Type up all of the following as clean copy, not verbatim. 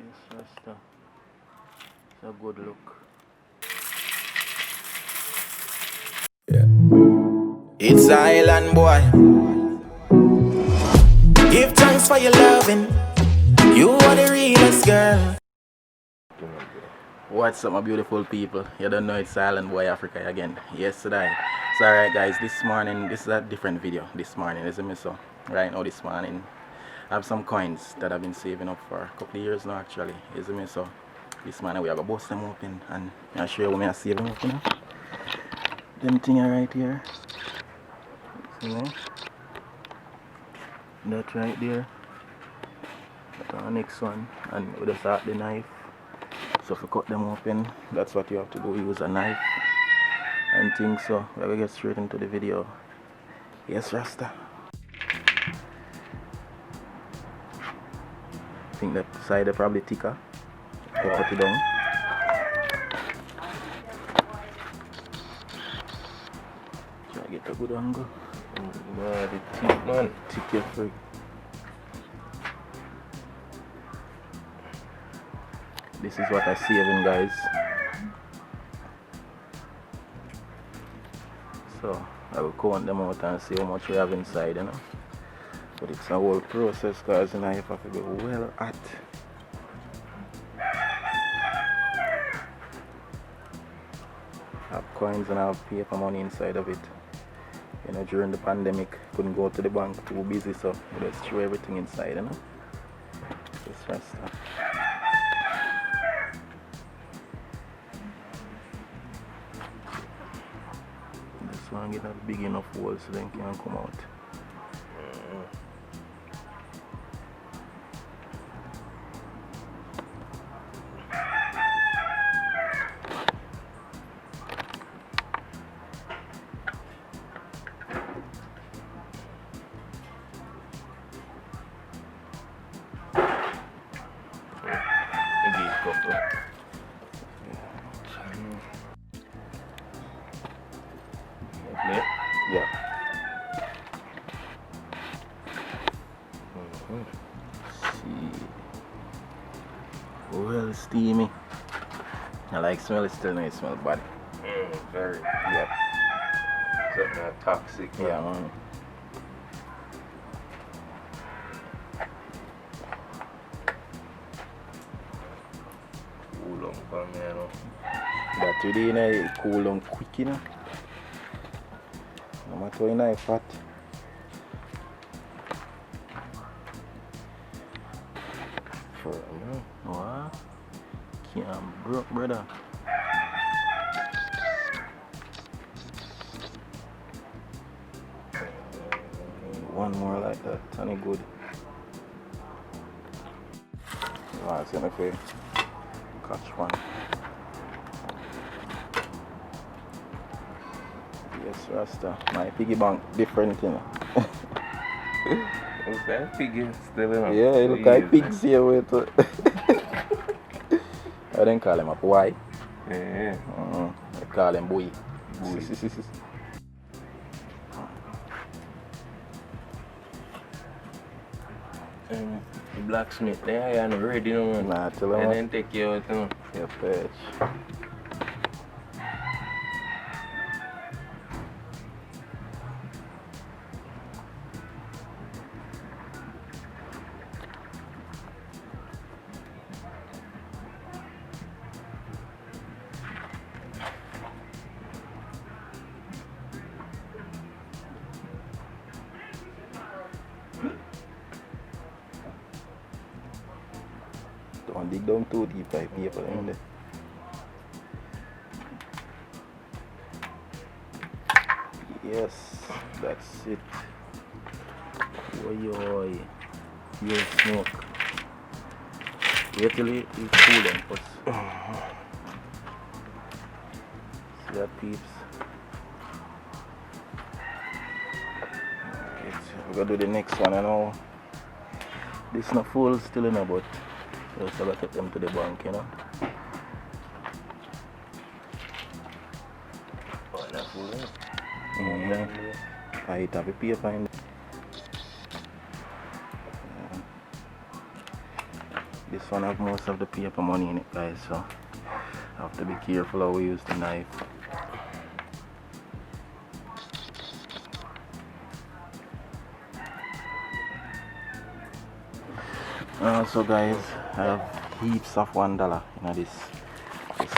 Yes, Rasta. It's a good look. Yeah. It's Island boy. Give thanks for your loving. You are the realest girl. What's up, my beautiful people? You don't know it's Island Boy Africa again. Yesterday. It's alright, guys. This morning, this is a different video. This morning, isn't it? So, right now, this morning, I have some coins that I've been saving up for a couple of years now, actually. Isn't it? So, this morning, we are going to bust them open and I'll show you what I save them up, you know? Them thing are right here. See me? That right there. That's our next one. And we just start the knife. So if you cut them open, that's what you have to do, use a knife and things. So we're gonna get straight into the video. Yes, Rasta. I think that side is probably thicker. So cut it down. Try to get a good angle. The thick man. Thick your frig. This is what I saving, guys. So I will count them out and see how much we have inside, you know. But it's a whole process, guys, and I have to be well at. I have coins and I have paper money inside of it. You know, during the pandemic, couldn't go to the bank, too busy, so we just threw everything inside, you know. Just Rasta. This one get a big enough hole so then can come out. Yeah. See. Well, steamy. I like smell it, still nice smell bad. Very. Yeah. Something not toxic. Man. Yeah, man. Cool on for me, you know. That today, you know, it cool down quick, you know. No matter how you fat. For me. What? Can't broke, brother. One more like that, and it good. Alright, it's gonna be catch one. Yes, Rasta. My piggy bank different, you know. What's that pig still in? Yeah, it look like pigs here with it. I didn't call him a boy. Yeah. I call him boy. Boy. The blacksmith there, I'm ready, you know, man. Nah, tell him And what. then take you out, you know. Yeah, fetch. Don't dig down too deep like people in there. Yes, that's it. Oi, oi. You smoke. Wait till it cool then first. See that, peeps? Okay, so we're gonna do the next one, you know. This not full still, you know, but we also gotta take them to the bank, you know. Oh, that's full, eh? I have a paper in this one have most of the paper money in it, guys, so I have to be careful how we use the knife. Also guys, I have heaps of $1 in this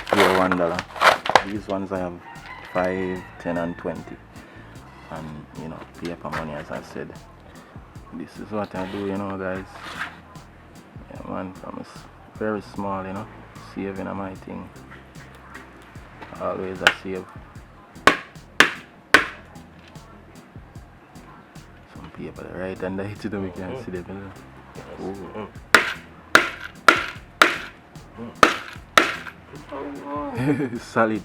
pure $1. These ones I have 5, 10 and 20, and you know, paper money, as I said. This is what I do, you know, guys. Yeah man, from very small, you know, saving on my thing. Always I save some paper right under it, we can see them. Solid.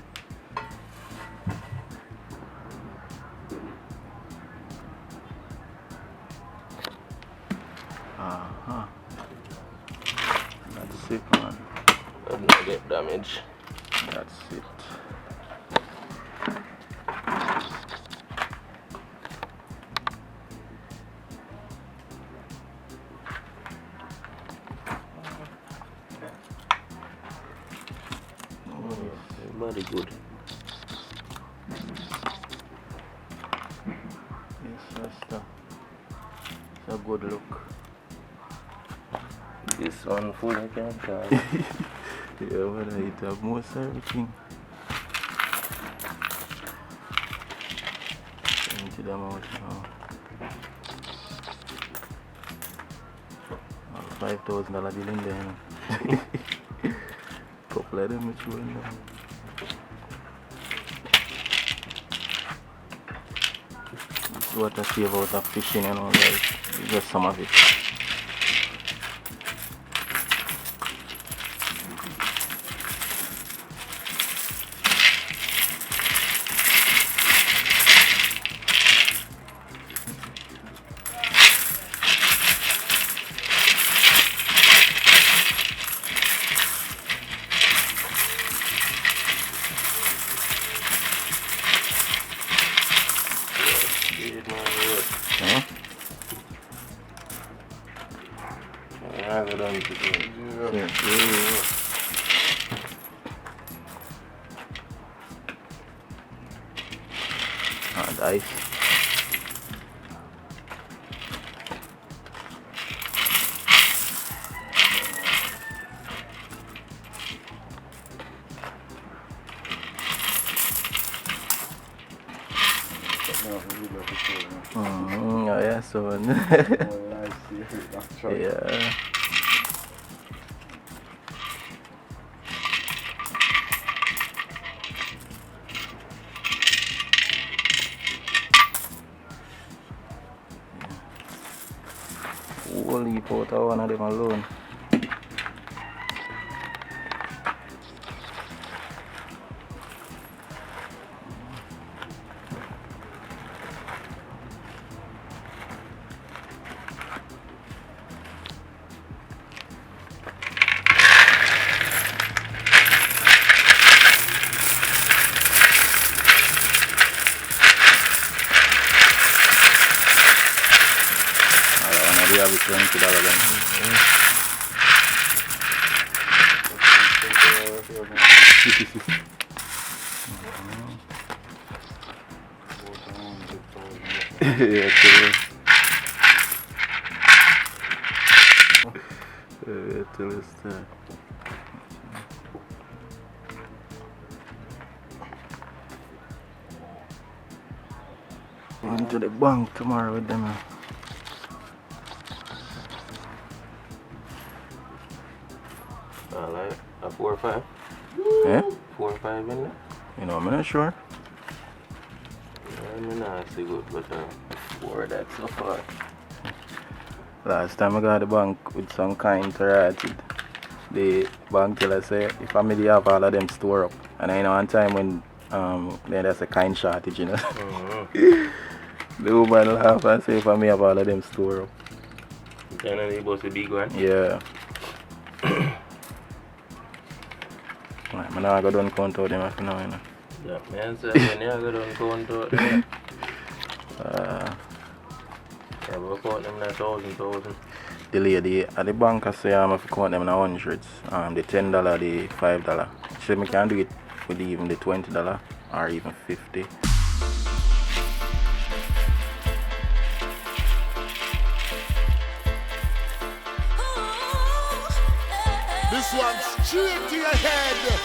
That's it, man. Does not get damaged. That's it. Very good. Yes, that's a good look. This one full I can charge. Yeah, but it have most everything. Empty them out now. $5,000 bill in there. You know. Couple of them which you in there. This is what I save out of fishing, you know, guys. Just some of it. And ice. Oh yeah, so yeah. Holy pot, I want them alone. Have it $20 yeah, till it's there. Going to the bank tomorrow with them. Like a 4 or 5? Yeah? 4 or 5 in there? You know, I'm not sure. I'm not so good, but 4 that's so far. Last time I got the bank with some kind interacted, the bank teller say if I may have all of them store up. And I know one time when then there's a kind shortage, you know. The woman laugh and say if I may have all of them store up. Kind of supposed to be going? Yeah. I'm not going to count out them after now, you know. Yeah, man, so when you go down count out them. Yeah, work out them like 1,000. the lady at the bank I say if you count them in the hundreds. The $10, the $5. She said me can do it with even the $20 or even 50. This one's straight to your head.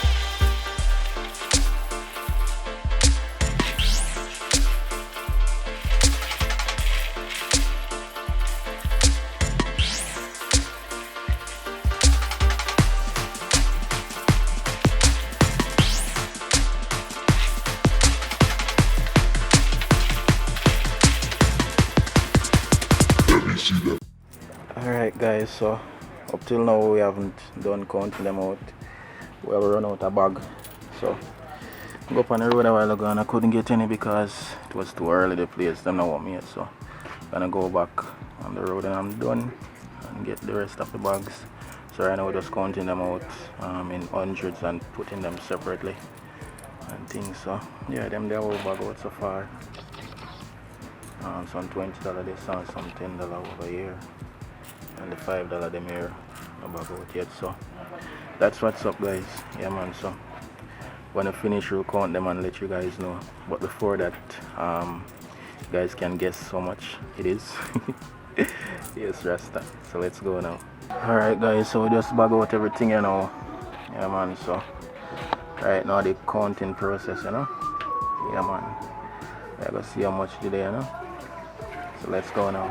Alright guys, so up till now we haven't done counting them out. We have run out of bag. So I go up on the road a while ago and I couldn't get any because it was too early the place. Them not want me yet, so I'm gonna go back on the road and I'm done and get the rest of the bags. So right now we're just counting them out in hundreds and putting them separately and things. So yeah, them they whole bag out so far. Some $20 this and some $10 over here. And the $5 them here about yet. So that's what's up guys. Yeah man, so when I finish we'll count them and let you guys know, but before that you guys can guess how much it is. Yes, Rasta. So let's go now. Alright guys, so we just bag out everything you know. Yeah man, so right now the counting process, you know. Yeah man, I gotta see how much today, you know. So let's go now.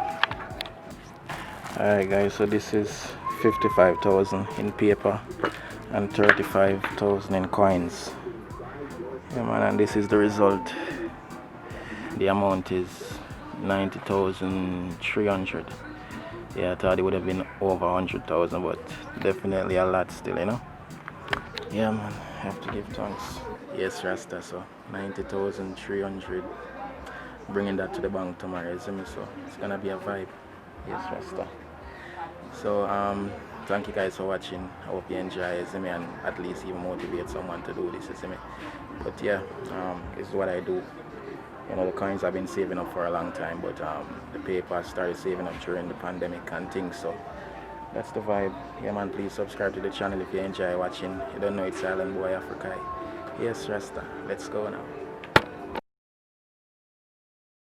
Alright guys, so this is 55,000 in paper and 35,000 in coins. Yeah man, and this is the result. The amount is 90,300. Yeah, I thought it would have been over 100,000, but definitely a lot still, you know. Yeah man, I have to give thanks. Yes, Rasta, so 90,300. Bringing that to the bank tomorrow, isn't it? So it's gonna be a vibe. Yes, Rasta. So thank you guys for watching. I hope you enjoy, isn't it? And at least even motivate someone to do this, isn't it? But yeah, this is what I do. You know, the coins I've been saving up for a long time, but the paper I started saving up during the pandemic and things. So that's the vibe. Yeah man, please subscribe to the channel if you enjoy watching. You don't know it's Island Boy Africa. Yes, Rasta. Let's go now.